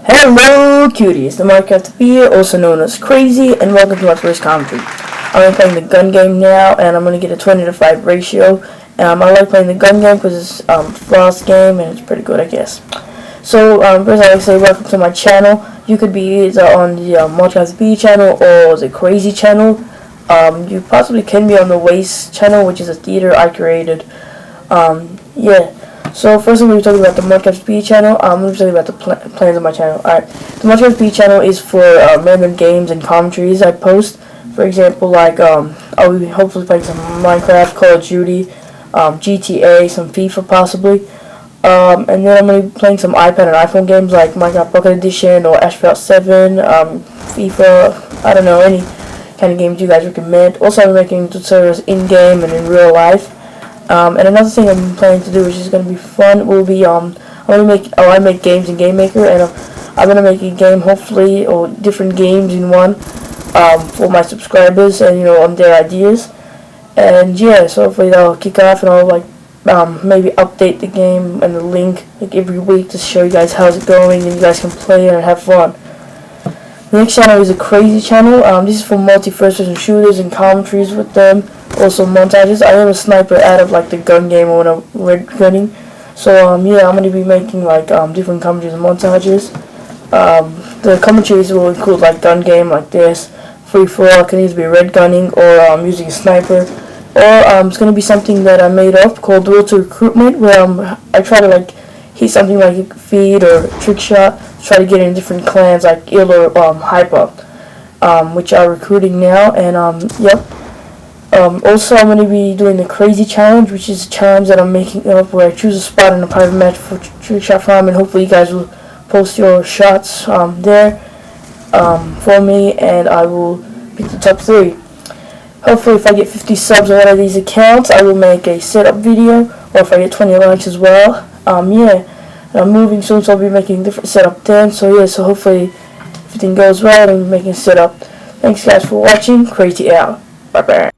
Hello cuties, the Minecraft here, also known as Crazy, and welcome to my first commentary. I'm playing the gun game now, and I'm going to get a 20:5 ratio. I like playing the gun game because it's a fast game, and it's pretty good, I guess. So, first I'd like to say welcome to my channel. You could be either on the Minecraft B channel or the Crazy channel. You possibly can be on the Waste channel, which is a theater I created. Yeah. So first I'm going to be talking about the Minecraft B channel. I'm going to be talking about the plans on my channel. Alright, the Minecraft B channel is for random games and commentaries I post. For example, like I'll be hopefully playing some Minecraft, Call of Duty, GTA, some FIFA possibly. And then I'm going to be playing some iPad and iPhone games like Minecraft Pocket Edition or Asphalt 7, FIFA, I don't know, any kind of games you guys recommend. Also I'm making tutorials in-game and in real life. And another thing I'm planning to do, which is going to be fun, will be I make games in Game Maker, and I'm going to make a game, hopefully, or different games in one, for my subscribers and on their ideas. And yeah, so hopefully that'll kick off, and I'll maybe update the game and the link every week to show you guys how's it going, and you guys can play it and have fun. The next channel is a Crazy channel. This is for multi-first-person shooters and commentaries with them. Also montages. I am a sniper out of the gun game when I'm red gunning. So yeah, I'm gonna be making different commentaries and montages. The commentaries will include gun game like this, free for all, can either be red gunning or using a sniper. Or it's gonna be something that I made up called Road to Recruitment, where I try to hit something like feed or trick shot, try to get in different clans like Ill or Hyper, which are recruiting now. And yep. Also, I'm going to be doing the Crazy Challenge, which is a challenge that I'm making up where I choose a spot in a private match for trick shot farm, and hopefully you guys will post your shots there for me, and I will pick the top 3. Hopefully if I get 50 subs on one of these accounts, I will make a setup video, or if I get 20 likes as well. Yeah, and I'm moving soon, so I'll be making different setup then, so yeah, so hopefully if everything goes well, I'll be making a setup. Thanks guys for watching. Crazy out. Bye bye.